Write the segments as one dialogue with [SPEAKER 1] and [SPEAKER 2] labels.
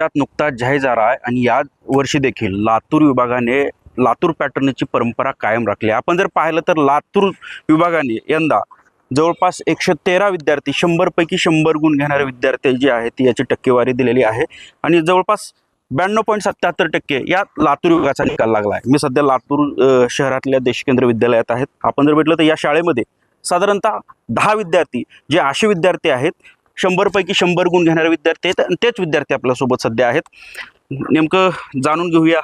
[SPEAKER 1] त्यात नुकताच जाहीर झाला आहे आणि या वर्षी देखील लातूर विभागाने लातूर पॅटर्नची परंपरा कायम राखली आहे. आपण जर पाहिलं तर लातूर विभागाने यंदा जवळपास 113 विद्यार्थी 100 पैकी 100 गुण घेणारे विद्यार्थी जे आहेत ती याची टक्केवारी दिलेली आहे आणि जवळपास 92.77% या लातूर विभागाचा निकाल लागला आहे. मी सध्या लातूर शहरातल्या देशकेंद्र विद्यालयात आहेत. आपण जर भेटलं तर या शाळेमध्ये साधारणतः 10 विद्यार्थी जे असे विद्यार्थी आहेत 100 पैकी 100 गुण घेणारे विद्यार्थी आहेत आणि तेच विद्यार्थी आपल्यासोबत सध्या आहेत. नेमकं जाणून घेऊया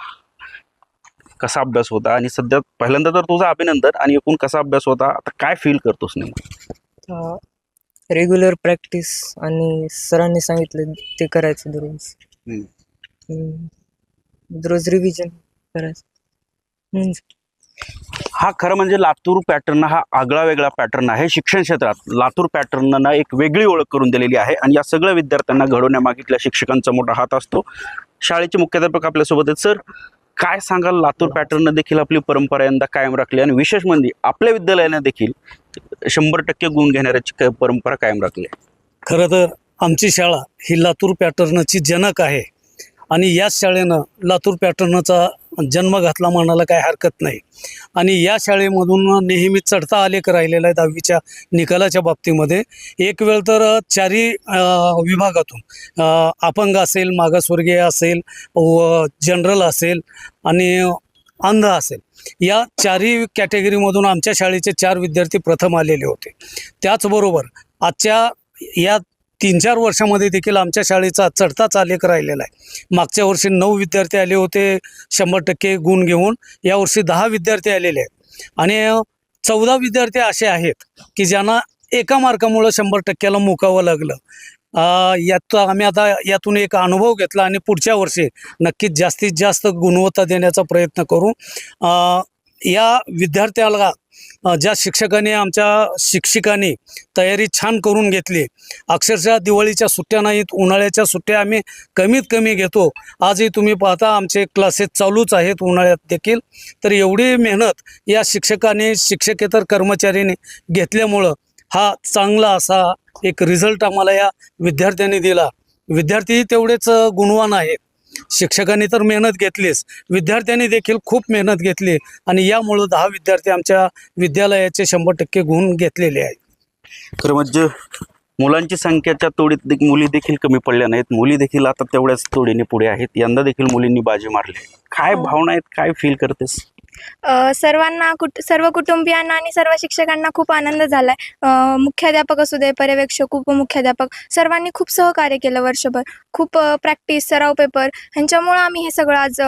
[SPEAKER 1] कसा अभ्यास होता आणि सध्या पहिल्यांदा तर तुझं अभिनंदन आणि एकूण कसा अभ्यास होता, आता काय फील करतोस नेमकं?
[SPEAKER 2] रेग्युलर प्रॅक्टिस आणि सरांनी सांगितलं ते करायचं दररोज. दररोज रिव्हिजन करायचं.
[SPEAKER 1] हा खरं म्हणजे लातूर पॅटर्न हा आगळा वेगळा पॅटर्न आहे. शिक्षण क्षेत्रात लातूर पॅटर्नना एक वेगळी ओळख करून दिलेली आहे आणि या सगळ्या विद्यार्थ्यांना घडवण्यामागीतल्या शिक्षकांचा मोठा हात असतो. शाळेचे मुख्याध्यापक आपल्यासोबत आहेत. सर, काय सांगाल? लातूर पॅटर्न देखील आपली परंपरा यंदा कायम राखली आणि विशेष म्हणजे आपल्या विद्यालयाने देखील 100% गुण घेणाऱ्याची परंपरा कायम राखली आहे.
[SPEAKER 3] खरं तर आमची शाळा ही लातूर पॅटर्नची जनक आहे आणि याच शाळेनं लातूर पॅटर्नचा जन्म घातला म्हणायला काही हरकत नाही. आणि या शाळेमधून नेहमी चढता आलेख राहिलेला आहे 10वीच्या निकालाच्या बाबतीमध्ये. एक वेळ तर चारही विभागातून अपंग असेल, मागासवर्गीय असेल, जनरल असेल आणि अंध असेल, या चारही कॅटेगरीमधून आमच्या शाळेचे 4 विद्यार्थी प्रथम आलेले होते. त्याचबरोबर आजच्या या 3-4 वर्षामध्ये देखील आमच्या शाळेचा चढताच आलेख राहिलेला आहे. मागच्या वर्षी 9 विद्यार्थी आले होते 100% गुण घेऊन. यावर्षी 10 विद्यार्थी आलेले आहेत आणि 14 विद्यार्थी असे आहेत की ज्यांना एका मार्कामुळं 100%ला मुकावं लागलं. आम्ही आता यातून एक अनुभव घेतला आणि पुढच्या वर्षी नक्कीच जास्तीत जास्त गुणवत्ता देण्याचा प्रयत्न करू. या विद्यार्थ्याला ज्या शिक्षकांनी आमच्या शिक्षिकांनी तयारी छान करून घेतली. अक्षरशः दिवाळीच्या सुट्ट्या नाहीत, उन्हाळ्याच्या सुट्ट्या आम्ही कमीत कमी घेतो. आजही तुम्ही पाहता आमचे क्लासेस चालूच आहेत उन्हाळ्यात देखील. तर एवढी मेहनत या शिक्षकांनी, शिक्षकेतर कर्मचाऱ्यांनी घेतल्यामुळं हा चांगला असा एक रिझल्ट आम्हाला या विद्यार्थ्यांनी दिला. विद्यार्थी तेवढेच गुणवान आहेत. शिक्षकांनी तर मेहनत घेतलीच, विद्यार्थ्यांनी देखील खूप मेहनत घेतली आणि यामुळं 10 विद्यार्थी आमच्या विद्यालयाचे 100% गुण घेतलेले आहेत.
[SPEAKER 1] खरं म्हणजे मुलांची संख्येच्या तोडीत मुली देखील कमी पडल्या नाहीत. मुली देखील आता तेवढ्याच तोडीने पुढे आहेत. यंदा देखील मुलींनी बाजी मारली. काय भावना आहेत, काय फील करतेस?
[SPEAKER 4] सर्वांना सर्व कुटुंबियांना आणि सर्व शिक्षकांना खूप आनंद झालाय. मुख्याध्यापक असू दे, पर्यवेक्षक, उपमुख्याध्यापक सर्वांनी खूप सहकार्य केलं वर्षभर. खूप प्रॅक्टिस, सराव पेपर ह्यांच्यामुळं आम्ही हे सगळं आज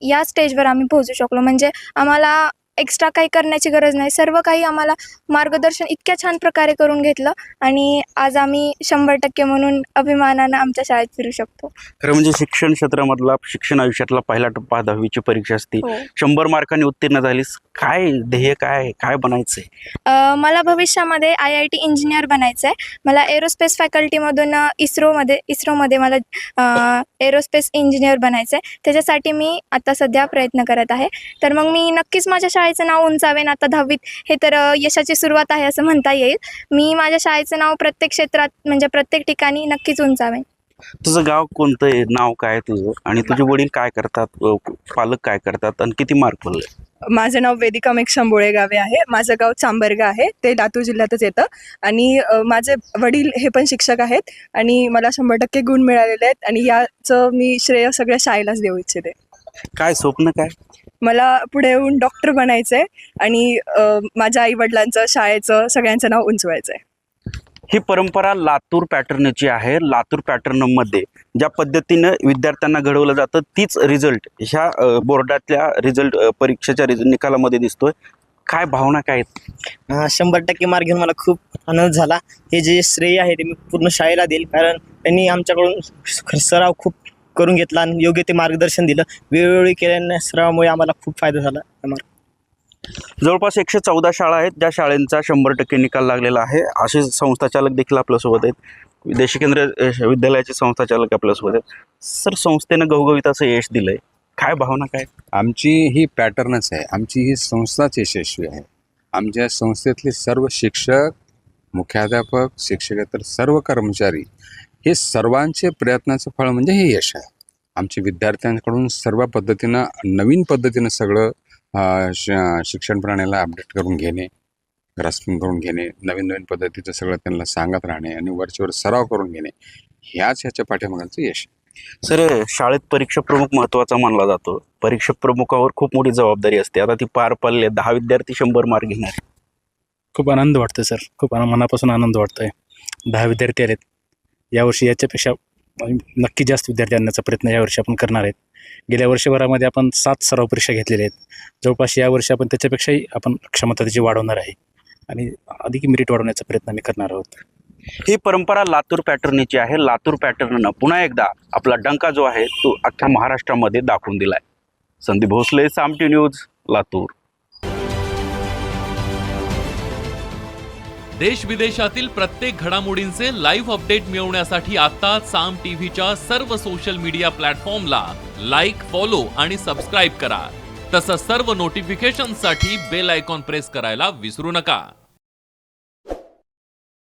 [SPEAKER 4] या स्टेजवर आम्ही पोहोचू शकलो. म्हणजे आम्हाला एक्स्ट्रा काही करण्याची गरज नाही. सर्व काही आम्हाला मार्गदर्शन इतक्या छान प्रकारे करून घेतलं आणि आज आम्ही 100% म्हणून अभिमानानं आमच्या शाळेत फिरू शकतो.
[SPEAKER 1] खरं म्हणजे शिक्षण क्षेत्रामधला, शिक्षण आयुष्यातला पहिला टप्पा 10वीची परीक्षा असते. 100 मार्कांनी उत्तीर्ण झालीस, काय ध्येय, काय बनायचंय?
[SPEAKER 4] मला भविष्यामध्ये IIT इंजिनियर बनायचं आहे. मला एरोस्पेस फॅकल्टीमधून इस्रोमध्ये मला एरोस्पेस इंजिनियर बनायचं आहे. त्याच्यासाठी मी आता सध्या प्रयत्न करत आहे. तर मग मी नक्कीच माझ्या शाळेचं नाव उंचावेन. आता 10वीत हे तर यशाची सुरुवात आहे असं म्हणता येईल. मी माझ्या शाळेचं नाव प्रत्येक क्षेत्रात म्हणजे प्रत्येक ठिकाणी नक्कीच उंचावेन.
[SPEAKER 1] तुझं गाव कोणतं आहे, नाव काय तुझं, आणि तुझे वडील काय करतात, पालक काय करतात आणि किती मार्क पडले?
[SPEAKER 5] माझं नाव वेदिका मेक्षांबोळे गावे आहे. माझं गाव चांबरगा आहे, ते लातूर जिल्ह्यातच येतं. आणि माझे वडील हे पण शिक्षक आहेत आणि मला 100% गुण मिळालेले आहेत आणि याचं मी श्रेय सगळ्या शाळेलाच देऊ इच्छिते.
[SPEAKER 1] काय स्वप्न काय?
[SPEAKER 5] मला पुढे येऊन डॉक्टर बनायचं आहे आणि माझ्या आईवडिलांचं, शाळेचं, सगळ्यांचं नाव उंचवायचं आहे.
[SPEAKER 1] ही परंपरा लातूर पॅटर्नची आहे. लातूर पॅटर्नमध्ये ज्या पद्धतीनं विद्यार्थ्यांना घडवलं जातं तीच रिझल्ट ह्या बोर्डातल्या परीक्षेच्या निकालामध्ये दिसतोय. काय भावना काय आहेत?
[SPEAKER 2] 100% मार्क घेऊन मला खूप आनंद झाला. हे जे श्रेय आहे ते मी पूर्ण शाळेला देईल, कारण त्यांनी आमच्याकडून सराव खूप करून घेतला आणि योग्य ते मार्गदर्शन दिलं. वेळोवेळी केल्याने सरावामुळे आम्हाला खूप फायदा झाला.
[SPEAKER 1] जवळपास 114 शाळा आहेत ज्या शाळेंचा 100% निकाल लागलेला आहे. असे संस्थाचालक देखील आपल्यासोबत आहेत. देशकेंद्र विद्यालयाचे संस्थाचालक आपल्यासोबत आहेत. सर, संस्थेनं घवघवीत असं यश दिलंय, काय भावना काय?
[SPEAKER 6] आमची ही पॅटर्नच आहे. आमची ही संस्थाच यशस्वी आहे. आमच्या संस्थेतले सर्व शिक्षक, मुख्याध्यापक, शिक्षकेतर सर्व कर्मचारी हे सर्वांचे प्रयत्नाचं फळ म्हणजे हे यश आहे. आमच्या विद्यार्थ्यांकडून सर्व पद्धतीनं नवीन पद्धतीनं सगळं शिक्षण प्रणालीला अपडेट करून घेणे, ग्रास्पिंग करून घेणे, नवीन नवीन पद्धतीचं सगळं त्यांना सांगत राहणे आणि वरचेवर सराव करून घेणे, ह्याच्या पाठीमागांचं यश.
[SPEAKER 1] सर, शाळेत परीक्षा प्रमुख महत्त्वाचा मानला जातो. परीक्षा प्रमुखावर खूप मोठी जबाबदारी असते. आता ती पार पडली. 10 विद्यार्थी 100 मार्क घेणार.
[SPEAKER 7] खूप आनंद वाटतो सर, खूप मनापासून आनंद वाटतोय. 10 विद्यार्थी आलेत यावर्षी, याच्यापेक्षा नक्की जास्त विद्यार्थी आणण्याचा प्रयत्न यावर्षी आपण करणार आहेत. गेल्या वर्षभरामध्ये आपण 7 सराव परीक्षा घेतलेल्या आहेत. जवळपास यावर्षी आपण त्याच्यापेक्षाही आपण क्षमता त्याची वाढवणार आहे आणि अधिक मेरिट वाढवण्याचा प्रयत्न आम्ही करणार आहोत.
[SPEAKER 1] ही परंपरा लातूर पॅटर्नची आहे. लातूर पॅटर्ननं पुन्हा एकदा आपला डंका जो आहे तो अख्ख्या महाराष्ट्रामध्ये दाखवून दिलाय. संदीप भोसले, साम न्यूज, लातूर.
[SPEAKER 8] देश विदेशातील प्रत्येक घडामोडींचे लाईव्ह अपडेट मिळवण्यासाठी आता साम टीव्हीच्या सर्व सोशल मीडिया प्लॅटफॉर्मला लाईक, फॉलो आणि सबस्क्राईब करा. तसंच सर्व नोटिफिकेशनसाठी बेल आयकॉन प्रेस करायला विसरू नका.